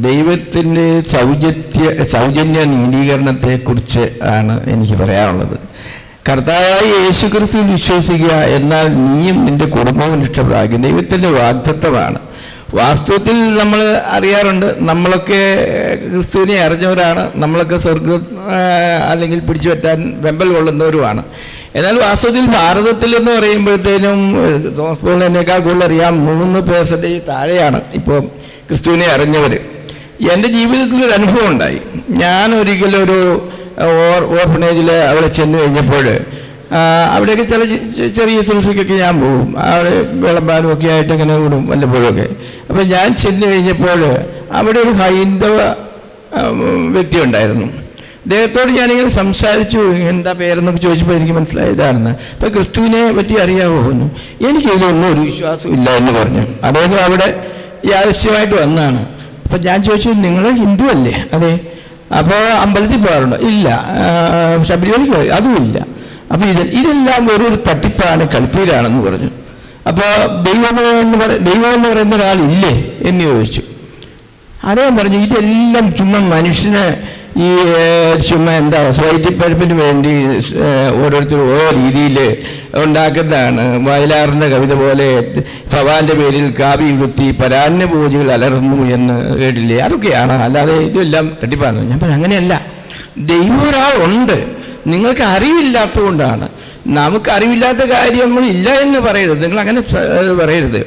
ദൈവത്തിൻ്റെ സൗജന്യ നീതീകരണത്തെക്കുറിച്ച് ആണ് എനിക്ക് പറയാനുള്ളത്. കർത്താവായ യേശുക്രിസ്തുവിൽ വിശ്വസിക്കുക, എന്നാൽ നീയും നിൻ്റെ കുടുംബവും രക്ഷപ്രാപിക്കും. ദൈവത്തിൻ്റെ വാഗ്ദത്തമാണ്. വാസ്തവത്തിൽ നമ്മൾ അറിയാറുണ്ട്, നമ്മളൊക്കെ ക്രിസ്തുവിനെ അറിഞ്ഞവരാണ്, നമ്മളൊക്കെ സ്വർഗം അല്ലെങ്കിൽ പിടിച്ചു പറ്റാൻ വെമ്പൽ കൊള്ളുന്നവരുമാണ്. എന്നാൽ വാസ്തവത്തിൽ ഭാരതത്തിൽ എന്ന് പറയുമ്പോഴത്തേനും തോമസ് പോൾ എന്നേക്കാൾ കൂടുതൽ അറിയാം, 3% താഴെയാണ് ഇപ്പോൾ ക്രിസ്തുവിനെ അറിഞ്ഞവർ. എൻ്റെ ജീവിതത്തിലൊരു അനുഭവം ഉണ്ടായി. ഞാൻ ഒരിക്കലൊരു ഓർഫനേജിൽ അവിടെ ചെന്ന് കഴിഞ്ഞപ്പോൾ അവിടെയൊക്കെ ചില ചെറിയ ശുശ്രൂഷയ്ക്കൊക്കെ ഞാൻ പോകും. അവിടെ വിളമ്പാനും ഒക്കെ ആയിട്ട് ഇങ്ങനെ വിടും വല്ലപ്പോഴൊക്കെ. അപ്പം ഞാൻ ചെന്ന് കഴിഞ്ഞപ്പോൾ അവിടെ ഒരു ഹൈന്ദവ വ്യക്തി ഉണ്ടായിരുന്നു. അദ്ദേഹത്തോട് ഞാനിങ്ങനെ സംസാരിച്ചു, എന്താ പേരെന്നൊക്കെ ചോദിച്ചപ്പോൾ എനിക്ക് മനസ്സിലായതാണെന്ന്. അപ്പം ക്രിസ്തുവിനെ പറ്റി അറിയാമോ എന്ന്. എനിക്കിതൊന്നും ഒരു വിശ്വാസമില്ല എന്ന് പറഞ്ഞു. അദ്ദേഹം അവിടെ യാദൃശ്യമായിട്ട് വന്നതാണ്. അപ്പം ഞാൻ ചോദിച്ചു, നിങ്ങൾ ഹിന്ദു അല്ലേ? അതെ. അപ്പോൾ അമ്പലത്തിൽ പോകാറുണ്ടോ? ഇല്ല. ശബരിമലയ്ക്ക് പോയി? അതുമില്ല. അപ്പോൾ ഇതെല്ലാം ഒരു തട്ടിപ്പാണ്, കളിപ്പീരാണെന്ന് പറഞ്ഞു. അപ്പോൾ ദൈവം എന്ന് പറയുന്ന ഒരാളില്ലേ എന്ന് ചോദിച്ചു. അദ്ദേഹം പറഞ്ഞു, ഇതെല്ലാം ചുമ്മാ മനുഷ്യന് ഈ ചുമ്മാ എന്താ സ്വൈര്യപ്പഴപ്പിന് വേണ്ടി ഓരോരുത്തരും ഓരോ രീതിയിൽ ഉണ്ടാക്കുന്നതാണ്. വയലാറിൻ്റെ കവിത പോലെ ഭവാന്റെ പേരിൽ കാവ്യം കുത്തി പരാന്ന പൂജകൾ അലർന്നു എന്ന് കേട്ടില്ലേ? അതൊക്കെയാണ്, അല്ലാതെ ഇതെല്ലാം തട്ടിപ്പാണ്. ഞാൻ പറഞ്ഞു, അങ്ങനെയല്ല. ദൈവം ഒരാളുണ്ട്, നിങ്ങൾക്ക് അറിവില്ലാത്തതുകൊണ്ടാണ്. നമുക്ക് അറിവില്ലാത്ത കാര്യങ്ങളില്ല എന്ന് പറയരുത്. നിങ്ങൾ അങ്ങനെ പറയരുത്.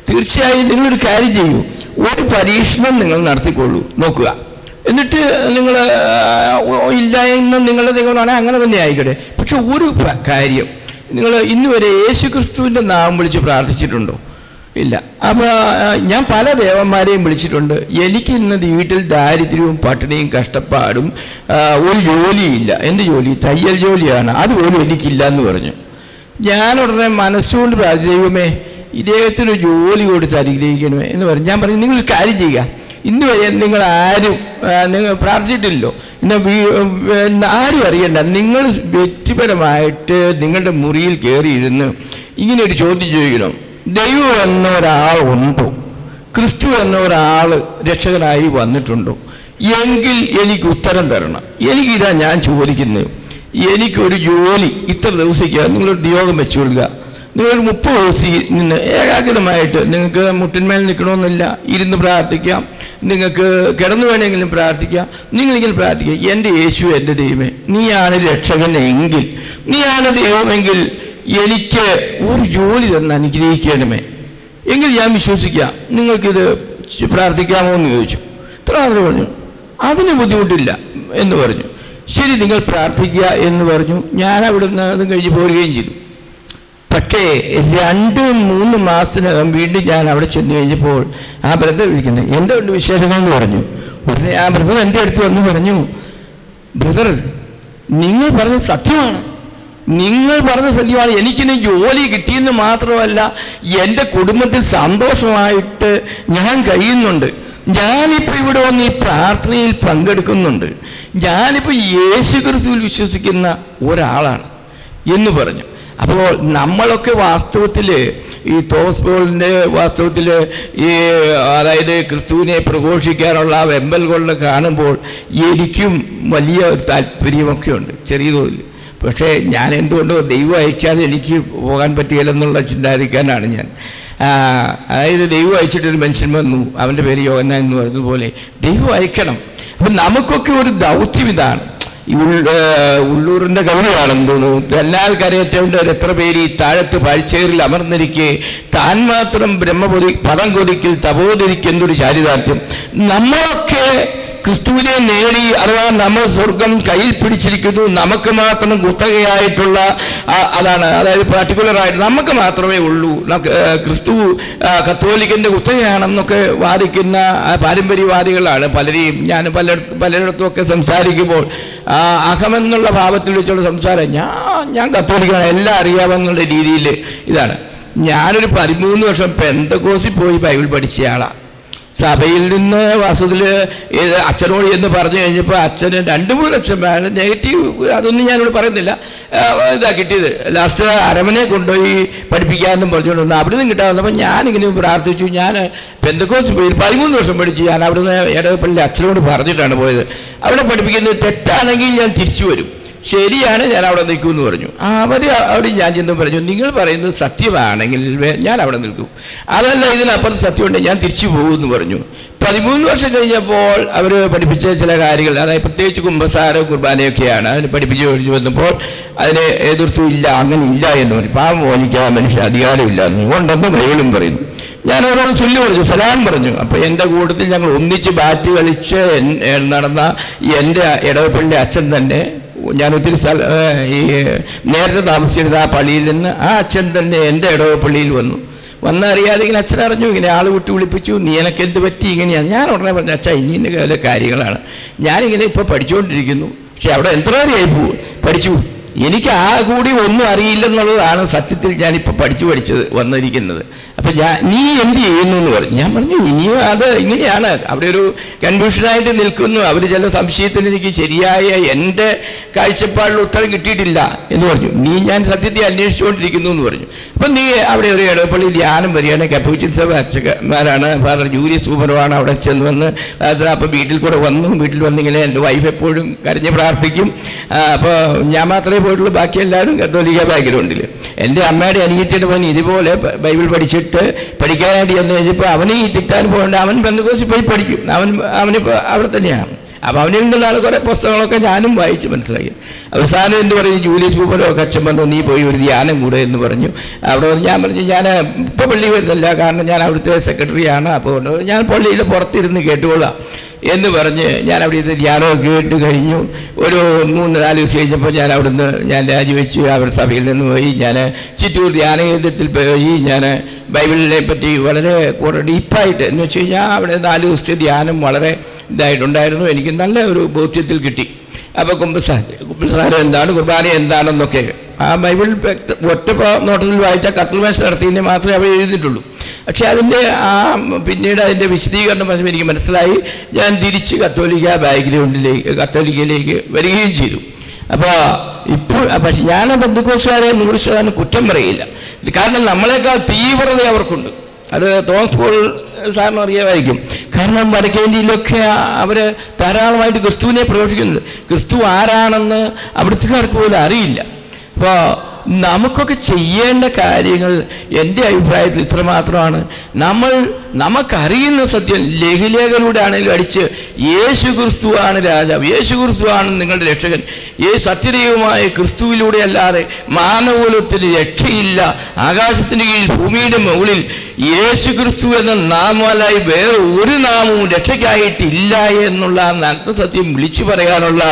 തീർച്ചയായും നിങ്ങളൊരു കാര്യം ചെയ്യൂ, ഒരു പരീക്ഷണം നിങ്ങൾ നടത്തിക്കൊള്ളൂ, നോക്കുക. എന്നിട്ട് നിങ്ങൾ ഇല്ല എന്ന് നിങ്ങളുടെ ദൈവമാണെങ്കിൽ അങ്ങനെ തന്നെ ആയിക്കോട്ടെ. പക്ഷെ ഒരു കാര്യം, നിങ്ങൾ ഇന്നുവരെ യേശുക്രിസ്തുവിൻ്റെ നാമം വിളിച്ച് പ്രാർത്ഥിച്ചിട്ടുണ്ടോ? ഇല്ല. അപ്പോൾ ഞാൻ പല ദേവന്മാരെയും വിളിച്ചിട്ടുണ്ട്. എനിക്ക് ഇന്ന് വീട്ടിൽ ദാരിദ്ര്യവും പട്ടിണിയും കഷ്ടപ്പാടും, ഒരു ജോലിയില്ല. എൻ്റെ ജോലി തയ്യൽ ജോലിയാണ്, അതുപോലും എനിക്കില്ല എന്ന് പറഞ്ഞു. ഞാൻ ഉടനെ മനസ്സുകൊണ്ട് പ്രാർത്ഥിച്ചു, ദൈവമേ ഇദ്ദേഹത്തിനൊരു ജോലി കൊടുത്ത് അനുഗ്രഹിക്കണമേ എന്ന് പറഞ്ഞു. ഞാൻ പറഞ്ഞു, നിങ്ങൾ കാര്യം ചെയ്യുക, ഇന്ന് വരെ നിങ്ങൾ പ്രാർത്ഥിച്ചിട്ടില്ലല്ലോ, ആരും അറിയണ്ട. നിങ്ങൾ വ്യക്തിപരമായിട്ട് നിങ്ങളുടെ മുറിയിൽ കയറിയിരുന്ന് ഇങ്ങനെ ഒരു ചോദ്യം ചോദിക്കണം, ദൈവം എന്ന ഒരാളുണ്ടോ? ക്രിസ്തു എന്ന ഒരാൾ രക്ഷകനായി വന്നിട്ടുണ്ടോ? എങ്കിൽ എനിക്ക് ഉത്തരം തരണം. എനിക്കിതാ ഞാൻ ചോദിക്കുന്നത്. എനിക്കൊരു ജോലി ഇത്ര ദിവസിക്കുക, നിങ്ങളൊരു നിയോഗം വെച്ചു കൊടുക്കുക. നിങ്ങളൊരു 30 ദിവസം നിന്ന് ഏകാഗ്രമായിട്ട്, നിങ്ങൾക്ക് മുട്ടിന്മേൽ നിൽക്കണമെന്നില്ല, ഇരുന്ന് പ്രാർത്ഥിക്കാം, നിങ്ങൾക്ക് കിടന്നു വേണമെങ്കിലും പ്രാർത്ഥിക്കാം. നിങ്ങളിങ്ങനെ പ്രാർത്ഥിക്കുക, എൻ്റെ യേശു, എൻ്റെ ദൈവമേ, നീയാണ് രക്ഷകനെങ്കിൽ, നീയാണ് ദൈവമെങ്കിൽ എനിക്ക് ഒരു ജോലി തന്നെ അനുഗ്രഹിക്കണമേ, എങ്കിൽ ഞാൻ വിശ്വസിക്കാം. നിങ്ങൾക്കിത് പ്രാർത്ഥിക്കാമോ എന്ന് ചോദിച്ചു. ഇത്ര മാത്രമേ പറഞ്ഞു. അതിന് ബുദ്ധിമുട്ടില്ല എന്ന് പറഞ്ഞു. ശരി, നിങ്ങൾ പ്രാർത്ഥിക്കുക എന്ന് പറഞ്ഞു. ഞാൻ അവിടുന്ന് അതും കഴിഞ്ഞ് പോരുകയും ചെയ്തു. പക്ഷേ 2-3 മാസത്തിനകം വീണ്ടും ഞാൻ അവിടെ ചെന്ന് കഴിഞ്ഞപ്പോൾ ആ ബ്രദർ വിളിക്കുന്നത്, എന്തുകൊണ്ട് വിശേഷങ്ങൾ എന്ന് പറഞ്ഞു. ഉടനെ ആ ബ്രദർ എൻ്റെ അടുത്ത് വന്ന് പറഞ്ഞു, ബ്രദർ നിങ്ങൾ പറഞ്ഞത് സത്യമാണ്, നിങ്ങൾ പറഞ്ഞ സത്യമാണ്. എനിക്കിന് ജോലി കിട്ടിയെന്ന് മാത്രമല്ല, എൻ്റെ കുടുംബത്തിൽ സന്തോഷമായിട്ട് ഞാൻ കഴിയുന്നുണ്ട്. ഞാനിപ്പോൾ ഇവിടെ വന്ന് ഈ പ്രാർത്ഥനയിൽ പങ്കെടുക്കുന്നുണ്ട്. ഞാനിപ്പോൾ യേശുക്രിസ്തുവിൽ വിശ്വസിക്കുന്ന ഒരാളാണ് എന്ന് പറഞ്ഞു. അപ്പോൾ നമ്മളൊക്കെ വാസ്തവത്തിൽ ഈ തോമസ് പോളിൻ്റെ വാസ്തവത്തിൽ ഈ അതായത് ക്രിസ്തുവിനെ പ്രഘോഷിക്കാനുള്ള വെമ്പൽ കൊണ്ട് കാണുമ്പോൾ എനിക്കും വലിയ ഒരു താല്പര്യമൊക്കെ ഉണ്ട്, ചെറിയ തോതിൽ. പക്ഷേ ഞാൻ എന്തുകൊണ്ടോ ദൈവം അയക്കാതെ എനിക്ക് പോകാൻ പറ്റുകയില്ലെന്നുള്ള ചിന്താതിരിക്കാനാണ് ഞാൻ. അതായത് ദൈവം അയച്ചിട്ടൊരു മനുഷ്യൻ വന്നു, അവൻ്റെ പേര് യോഹന്നാൻ എന്ന് പറയുന്നതുപോലെ ദൈവം അയക്കണം. അപ്പം നമുക്കൊക്കെ ഒരു ദൗത്യം ഇതാണ്. ഈ ഉള്ളൂരിൻ്റെ കവിതയാണെന്ന് തോന്നുന്നു, തെന്നാൽ കരയേറ്റവൻ്റെ എത്ര പേര് ഈ താഴത്ത് പാഴ്ചേറിൽ അമർന്നിരിക്കെ താൻ മാത്രം പദം കൊതിക്കിൽ തപോധരിക്കുന്നൊരു ചാരിതാർത്ഥ്യം. നമ്മളൊക്കെ ക്രിസ്തുവിനെ നേടി, അഥവാ നമ്മൾ സ്വർഗം കയ്യിൽ പിടിച്ചിരിക്കുന്നു, നമുക്ക് മാത്രം കുത്തകയായിട്ടുള്ള അതാണ്. അതായത് പർട്ടിക്കുലറായിട്ട് നമുക്ക് മാത്രമേ ഉള്ളൂ. ക്രിസ്തു കത്തോലിക്കൻ്റെ കുത്തകയാണെന്നൊക്കെ വാദിക്കുന്ന പാരമ്പര്യവാദികളാണ് പലരെയും. ഞാൻ പലരിടത്തുമൊക്കെ സംസാരിക്കുമ്പോൾ അഹമെന്നുള്ള ഭാവത്തിൽ വെച്ചുള്ള സംസാരം, ഞാൻ കത്തോലിക്കാണ്, എല്ലാം അറിയാമെന്നുള്ള രീതിയിൽ ഇതാണ്. ഞാനൊരു 13 വർഷം പെന്തക്കോസിൽ പോയി ബൈബിൾ പഠിച്ചയാളാണ്. സഭയിൽ നിന്ന് വാസ്തവത്തിൽ അച്ഛനോട് എന്ന് പറഞ്ഞു കഴിഞ്ഞപ്പോൾ അച്ഛന് 2-3 ലക്ഷം നെഗറ്റീവ് അതൊന്നും ഞാനിവിടെ പറയുന്നില്ല. ഇതാ കിട്ടിയത്. ലാസ്റ്റ് അരമനെ കൊണ്ടുപോയി പഠിപ്പിക്കാമെന്നും പറഞ്ഞുകൊണ്ട് അവിടെ നിന്ന് കിട്ടാതെ ഞാനിങ്ങനെ പ്രാർത്ഥിച്ചു. ഞാൻ പെന്തക്കോസ്ത് പോയി 13 വർഷം പഠിച്ചു. ഞാൻ അവിടുന്ന് ഇടവപ്പള്ളി അച്ഛനോട് പറഞ്ഞിട്ടാണ് പോയത്. അവിടെ പഠിപ്പിക്കുന്നത് തെറ്റാണെങ്കിൽ ഞാൻ തിരിച്ചു വരും, ശരിയാണ് ഞാൻ അവിടെ നിൽക്കുമെന്ന് പറഞ്ഞു. അവിടെ ഞാൻ ചെന്ന് പറഞ്ഞു, നിങ്ങൾ പറയുന്നത് സത്യമാണെങ്കിൽ ഞാൻ അവിടെ നിൽക്കും, അതല്ല ഇതിനപ്പുറത്ത് സത്യമുണ്ടെങ്കിൽ ഞാൻ തിരിച്ചു പോകുമെന്ന് പറഞ്ഞു. 13 വർഷം കഴിഞ്ഞപ്പോൾ അവർ പഠിപ്പിച്ച ചില കാര്യങ്ങൾ, അതായത് പ്രത്യേകിച്ച് കുമ്പസാരവും കുർബാനയൊക്കെയാണ് അതിന് പഠിപ്പിച്ച് കഴിഞ്ഞു വന്നപ്പോൾ അതിനെ എതിർത്തുമില്ല, അങ്ങനെ ഇല്ല എന്ന് പറഞ്ഞു. പാവം മോനിക്കാൻ മനുഷ്യ അധികാരമില്ല ഉണ്ടെന്ന് ബൈബിളും പറയുന്നു. ഞാൻ അവരോട് ചൊല്ലി പറഞ്ഞു, സലാം പറഞ്ഞു. അപ്പോൾ എൻ്റെ കൂട്ടത്തിൽ ഞങ്ങൾ ഒന്നിച്ച് ബാറ്റ് കളിച്ച് നടന്ന എൻ്റെ ഇടവപ്പള്ളി അച്ഛൻ തന്നെ, ഞാൻ ഒത്തിരി ഈ നേരത്തെ താമസിച്ചിരുന്ന ആ പള്ളിയിൽ നിന്ന് ആ അച്ഛൻ തന്നെ എൻ്റെ ഇടവപ്പള്ളിയിൽ വന്നറിയാതെ ഇങ്ങനെ അച്ഛൻ അറിഞ്ഞു, ഇങ്ങനെ ആൾ വിട്ട് വിളിപ്പിച്ചു, നീ എനിക്ക് എന്ത് പറ്റി ഇങ്ങനെയാണ്. ഞാൻ ഉടനെ പറഞ്ഞു, അച്ഛാ ഇന്ന കാര്യങ്ങളാണ്, ഞാനിങ്ങനെ ഇപ്പോൾ പഠിച്ചുകൊണ്ടിരിക്കുന്നു, പക്ഷെ അവിടെ എന്തോരെയായി പോകും പഠിച്ചു, എനിക്ക് ആ കൂടി ഒന്നും അറിയില്ലെന്നുള്ളതാണ് സത്യത്തിൽ ഞാനിപ്പോൾ പഠിച്ചത് വന്നിരിക്കുന്നത്. അപ്പം നീ എന്ത് ചെയ്യുന്നു എന്ന് പറഞ്ഞു. ഞാൻ പറഞ്ഞു, ഇനിയും അത് ഇങ്ങനെയാണ്, അവിടെ ഒരു കൺഫ്യൂഷനായിട്ട് നിൽക്കുന്നു, അവർ ചില സംശയത്തിന് എനിക്ക് ശരിയായ എൻ്റെ കാഴ്ചപ്പാടിൽ ഉത്തരം കിട്ടിയിട്ടില്ല എന്ന് പറഞ്ഞു. ഞാൻ സത്യത്തെ അന്വേഷിച്ചുകൊണ്ടിരിക്കുന്നു എന്ന് പറഞ്ഞു. അപ്പം നീ അവിടെ ഒരു ഇടവപ്പള്ളി ധ്യാനം വരികയാണ്, കപ്പൂച്ചിൻ സഭ അച്ഛന്മാരാണ്, ഫാദർ ജൂലിയസ് സൂപ്പറുമാണ് അവിടെ ചെന്ന് വന്ന്. അപ്പോൾ വീട്ടിൽ കൂടെ വീട്ടിൽ വന്നിങ്ങനെ എൻ്റെ വൈഫ് എപ്പോഴും കരഞ്ഞ് പ്രാർത്ഥിക്കും. അപ്പോൾ ഞാൻ മാത്രമേ പോയിട്ടുള്ളൂ, ബാക്കി എല്ലാവരും കത്തോലിക്ക ബാക്ക്ഗ്രൗണ്ടിൽ. എൻ്റെ അമ്മയുടെ അനിയത്തിയുടെ മോൻ ഇതുപോലെ ബൈബിൾ പഠിച്ചിട്ട് പഠിക്കാനായിട്ട് ചെന്ന് കഴിഞ്ഞപ്പോൾ അവന് ഈ തിട്ടാൻ പോകേണ്ട, അവൻ പെന്തക്കോസ്തിൽ പോയി പഠിക്കും, അവനിപ്പോൾ അവിടെ തന്നെയാണ്. അപ്പോൾ അവനിൽ നിന്നാണ് കുറേ പുസ്തകങ്ങളൊക്കെ ഞാനും വായിച്ച് മനസ്സിലാക്കി. അവസാനം എന്ത് പറയും, ജൂലിയസ് സൂപ്പറോ ഒക്കെ അച്ഛൻ വന്നു, നീ പോയി ഒരു ധ്യാനം കൂടെ എന്ന് പറഞ്ഞു. അവിടെ ഞാൻ പറഞ്ഞു, ഞാൻ ഇപ്പോൾ പള്ളി വരുന്നില്ല, കാരണം ഞാൻ അവിടുത്തെ സെക്രട്ടറിയാണ്, അപ്പോൾ ഞാൻ പള്ളിയിൽ പുറത്തിരുന്ന് കേട്ടുകൊള്ളാം എന്ന് പറഞ്ഞ് ഞാൻ അവിടെ ഇരുന്ന് ധ്യാനമൊക്കെ കേട്ട് കഴിഞ്ഞു. ഒരു 3-4 ദിവസം കഴിഞ്ഞപ്പോൾ ഞാൻ അവിടുന്ന് രാജിവെച്ചു. അവരുടെ സഭയിൽ നിന്ന് പോയി ഞാൻ ചിറ്റൂർ ധ്യാന കേന്ദ്രത്തിൽ പോയി. ഞാൻ ബൈബിളിനെ പറ്റി വളരെ കുറേ ഡീപ്പായിട്ട് എന്ന് വെച്ച് കഴിഞ്ഞാൽ അവിടെ 4 ദിവസത്തെ ധ്യാനം വളരെ ഇതായിട്ടുണ്ടായിരുന്നു. എനിക്ക് നല്ല ഒരു ബോധ്യത്തിൽ കിട്ടി. അപ്പോൾ കുമ്പസാരം എന്താണ്, കുർബാന എന്താണെന്നൊക്കെ ആ ബൈബിൾ ഒറ്റ നോട്ടത്തിൽ വായിച്ചാൽ കത്തൽമേശ നടത്തിയതിനെ മാത്രമേ അവിടെ എഴുതിയിട്ടുള്ളൂ. പക്ഷേ അതിൻ്റെ പിന്നീട് അതിൻ്റെ വിശദീകരണം എനിക്ക് മനസ്സിലായി. ഞാൻ തിരിച്ച് കത്തോലിക്കയിലേക്ക് വരികയും ചെയ്തു. അപ്പോൾ പക്ഷെ ഞാൻ പെന്തക്കോസ്തുകാരെ 100% കുറ്റം പറയില്ല, കാരണം നമ്മളെക്കാൾ തീവ്രത അവർക്കുണ്ട്. അത് തോമസ് പോൾ സാറിന് അറിയാമായിരിക്കും. കാരണം വടക്കേന്ത്യയിലൊക്കെ അവർ ധാരാളമായിട്ട് ക്രിസ്തുവിനെ പ്രഘോഷിക്കുന്നുണ്ട്. ക്രിസ്തു ആരാണെന്ന് അവിടുത്തുകാർക്ക് പോലും അറിയില്ല. അപ്പോൾ നമുക്കൊക്കെ ചെയ്യേണ്ട കാര്യങ്ങൾ എൻ്റെ അഭിപ്രായത്തിൽ ഇത്രമാത്രമാണ്. നമുക്കറിയുന്ന സത്യം ലഘുലേഖയിലൂടെ ആണെങ്കിലും അടിച്ച് യേശു ക്രിസ്തുവാണ് രാജാവ്, യേശു ക്രിസ്തുവാണ് നിങ്ങളുടെ രക്ഷകൻ, സത്യദൈവമായ ക്രിസ്തുവിലൂടെ അല്ലാതെ മാനവകുലത്തിന് രക്ഷയില്ല, ആകാശത്തിന് കീഴിൽ ഭൂമിയുടെ മുകളിൽ യേശു ക്രിസ്തു എന്ന നാമമല്ലാതെ വേറെ ഒരു നാമവും രക്ഷയ്ക്കായിട്ടില്ല എന്നുള്ള നഗ്നസത്യം വിളിച്ചു പറയാനുള്ള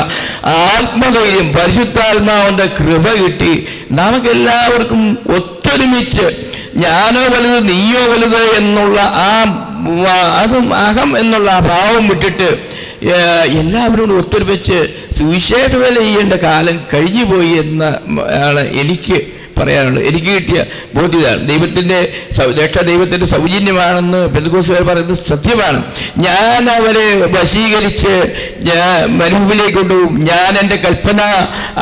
ആത്മധൈര്യം പരിശുദ്ധാത്മാവിൻ്റെ കൃപ കിട്ടി നമുക്കെല്ലാവർക്കും ഒത്തൊരുമിച്ച് ഞാനോ വലുത് നീയോ വലുത് എന്നുള്ള അതും അഹം എന്നുള്ള ആ ഭാവം വിട്ടിട്ട് എല്ലാവരോടും ഒത്തൊരുമിച്ച് സുവിശേഷ വേല ചെയ്യേണ്ട കാലം കഴിഞ്ഞു പോയി എന്നാണ് എനിക്ക് പറയാനുള്ളത്. എനിക്ക് കിട്ടിയ ബോധ്യതാണ്. ദൈവത്തിൻ്റെ സൗജന്യമാണെന്ന് പെന്തക്കോസ്തുകാർ പറയുന്നത് സത്യമാണ്. ഞാൻ അവരെ വശീകരിച്ച് മരുഭൂമിയിലേക്ക് കൊണ്ടുപോകും, ഞാൻ എൻ്റെ കൽപ്പന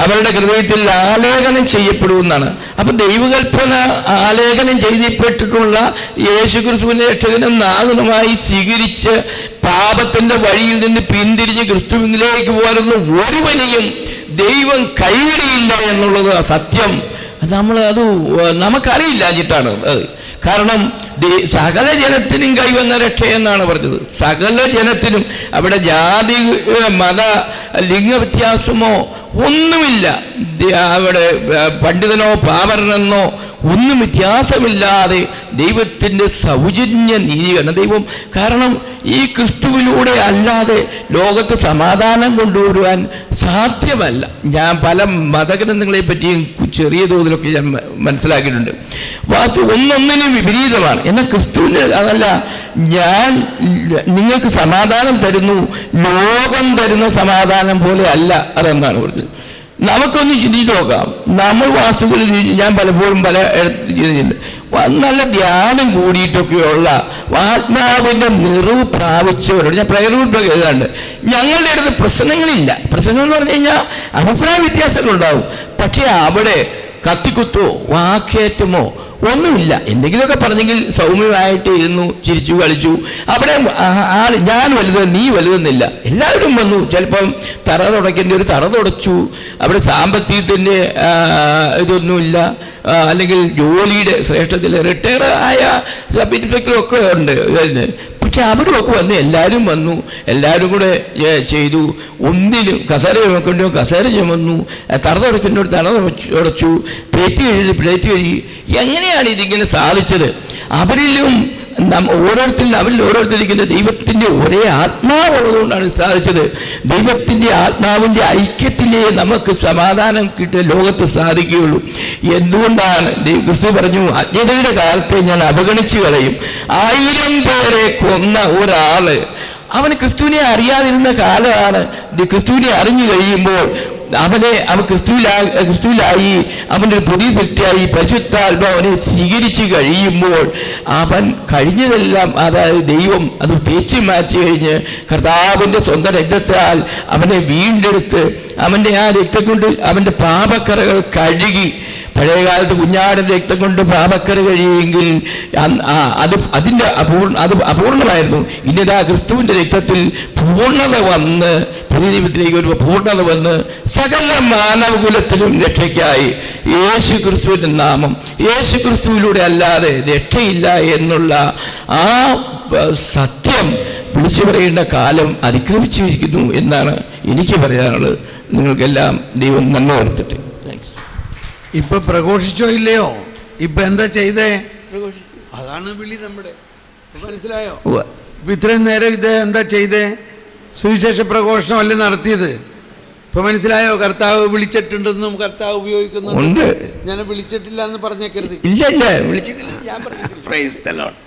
അവരുടെ ഹൃദയത്തിൽ ആലേഖനം ചെയ്യപ്പെടുമെന്നാണ്. അപ്പം ദൈവകൽപ്പന ആലേഖനം ചെയ്യപ്പെട്ടിട്ടുള്ള യേശുക്രിസ്തുവിനെ രക്ഷകനും നാഥനുമായി സ്വീകരിച്ച് പാപത്തിൻ്റെ വഴിയിൽ നിന്ന് പിന്തിരിഞ്ഞ് ക്രിസ്തുവിലേക്ക് പോരുന്ന ഒരുവനെയും ദൈവം കൈവിടിയില്ല എന്നുള്ളത് സത്യം. അത് നമുക്കറിയില്ല എന്നിട്ടാണ് അത്. കാരണം സകല ജനത്തിനും കൈവന്ന രക്ഷയെന്നാണ് പറഞ്ഞത്. സകല ജനത്തിനും. അവിടെ ജാതി മത ലിംഗവ്യത്യാസമോ ഒന്നുമില്ല. അവിടെ പണ്ഡിതനോ പാമരനെന്നോ ഒന്നും വ്യത്യാസമില്ലാതെ ദൈവത്തിൻ്റെ സൗജന്യ നീതിയാണ് ദൈവം. കാരണം ഈ ക്രിസ്തുവിലൂടെ അല്ലാതെ ലോകത്ത് സമാധാനം കൊണ്ടുവരുവാൻ സാധ്യമല്ല. ഞാൻ പല മതഗ്രന്ഥങ്ങളെ പറ്റിയും ചെറിയ തോതിലൊക്കെ ഞാൻ മനസ്സിലാക്കിയിട്ടുണ്ട്. ഒന്നൊന്നിനും വിപരീതമാണ്. എന്നാൽ ക്രിസ്തുവിന് അതല്ല, ഞാൻ നിങ്ങൾക്ക് സമാധാനം തരുന്നു, ലോകം തരുന്ന സമാധാനം പോലെ അല്ല അതെന്നാണ് പറഞ്ഞത്. നമുക്കൊന്ന് ചിന്തിച്ച് നോക്കാം. നമ്മൾ വാസ്തുവിൽ ഞാൻ പലപ്പോഴും പല നല്ല ധ്യാനം കൂടിയിട്ടൊക്കെയുള്ള ആത്മാവിൻ്റെ നിറവ് പ്രാപിച്ചവരോട് ഞാൻ പ്രയർ ഗ്രൂപ്പിലൊക്കെ എഴുതാണ്ട്, ഞങ്ങളുടെ അടുത്ത് പ്രശ്നങ്ങളില്ല. പ്രശ്നങ്ങൾ എന്ന് പറഞ്ഞു കഴിഞ്ഞാൽ അഭിപ്രായ വ്യത്യാസങ്ങളുണ്ടാവും. പക്ഷേ അവിടെ കത്തിക്കുത്തോ വാക്കേറ്റമോ ഒന്നുമില്ല. എന്തെങ്കിലുമൊക്കെ പറഞ്ഞെങ്കിൽ സൗമ്യമായിട്ട് ഇരുന്നു, ചിരിച്ചു കളിച്ചു. അവിടെ ഞാൻ വലുത് നീ വലുതെന്നില്ല, എല്ലാവരും വന്നു. ചിലപ്പം തറ തുടയ്ക്കേണ്ട ഒരു തറ തുടച്ചു. അവിടെ സാമ്പത്തികത്തിൻ്റെ ഇതൊന്നുമില്ല, അല്ലെങ്കിൽ ജോലിയുടെ ശ്രേഷ്ഠത്തിൽ റിട്ടയർ ആയ സബ് ഇൻസ്പെക്ടറൊക്കെ ഉണ്ട്. പക്ഷെ അവരുമൊക്കെ വന്ന് എല്ലാവരും വന്നു, എല്ലാവരും കൂടെ ചെയ്തു. ഒന്നിനും കസേര ചുമക്കേണ്ടോ കസേര ചുമന്നു, തറ തുടയ്ക്കേണ്ടോ തറ തുടച്ചു, പ്ലേറ്റ് കഴുകി. എങ്ങനെയാണ് ഇതിങ്ങനെ സാധിച്ചത്? അവരിലും അവരിൽ ഓരോരുത്തരിക്കുന്ന ദൈവത്തിൻ്റെ ഒരേ ആത്മാവുള്ളതുകൊണ്ടാണ് സാധിച്ചത്. ദൈവത്തിൻ്റെ ആത്മാവിൻ്റെ ഐക്യത്തിലേ നമുക്ക് സമാധാനം കിട്ടിയ ലോകത്ത് സാധിക്കുകയുള്ളൂ. എന്തുകൊണ്ടാണ് ക്രിസ്തു പറഞ്ഞു, അജ്ഞതയുടെ കാലത്തെ ഞാൻ അവഗണിച്ചു കളയും. 1000 പേരെ കൊന്ന ഒരാള് അവന് ക്രിസ്തുവിനെ അറിയാതിരുന്ന കാലമാണ്. ക്രിസ്തുവിനെ അറിഞ്ഞു കഴിയുമ്പോൾ അവൻ ക്രിസ്തുവിലായി, അവൻ്റെ ഒരു പുതിയ സൃഷ്ടിയായി, പരിശുദ്ധാത്മാവിനെ സ്വീകരിച്ച് കഴിയുമ്പോൾ അവൻ കഴിഞ്ഞതെല്ലാം, അതായത് ദൈവം അത് തേച്ച് മാറ്റി കഴിഞ്ഞ് കർത്താവിൻ്റെ സ്വന്തം രക്തത്താൽ അവനെ വീണ്ടെടുത്ത് അവൻ്റെ ആ രക്തം കൊണ്ട് അവൻ്റെ പാപക്കറകൾ കഴുകി. പഴയകാലത്ത് കുഞ്ഞാടിൻ്റെ രക്തം കൊണ്ട് പാപക്കര കഴിയുമെങ്കിൽ അതിൻ്റെ അപൂർണമായിരുന്നു. ഇനിതാ ക്രിസ്തുവിൻ്റെ രക്തത്തിൽ പൂർണ്ണത വന്ന്, പുതിയ ദൈവത്തിലേക്ക് വരുമ്പോൾ പൂർണ്ണത വന്ന് സകല മാനവകുലത്തിലും രക്ഷയ്ക്കായി യേശു ക്രിസ്തുവിൻ്റെ നാമം, യേശു ക്രിസ്തുവിലൂടെ അല്ലാതെ രക്ഷയില്ല എന്നുള്ള ആ സത്യം വിളിച്ചു പറയേണ്ട കാലം അതിക്രമിച്ചിരിക്കുന്നു എന്നാണ് എനിക്ക് പറയാനുള്ളത്. നിങ്ങൾക്കെല്ലാം ദൈവം നന്മ വരുത്തട്ടെ. ഇപ്പൊ പ്രഘോഷിച്ചോ ഇല്ലയോ? ഇപ്പൊ എന്താ ചെയ്തേ? അതാണ് വിളി നമ്മുടെ. മനസ്സിലായോ? ഇപ്പൊ ഇത്രയും നേരം ഇത് എന്താ ചെയ്തേ? സുവിശേഷ പ്രഘോഷണം അല്ലേ നടത്തിയത്? ഇപ്പൊ മനസ്സിലായോ? കർത്താവ് വിളിച്ചിട്ടുണ്ടെന്നും കർത്താവ് ഉപയോഗിക്കുന്നുണ്ട്. ഞാൻ വിളിച്ചിട്ടില്ല എന്ന് പറഞ്ഞേക്കരുത്. ഇല്ല, വിളിച്ചിട്ടില്ല. Praise the Lord.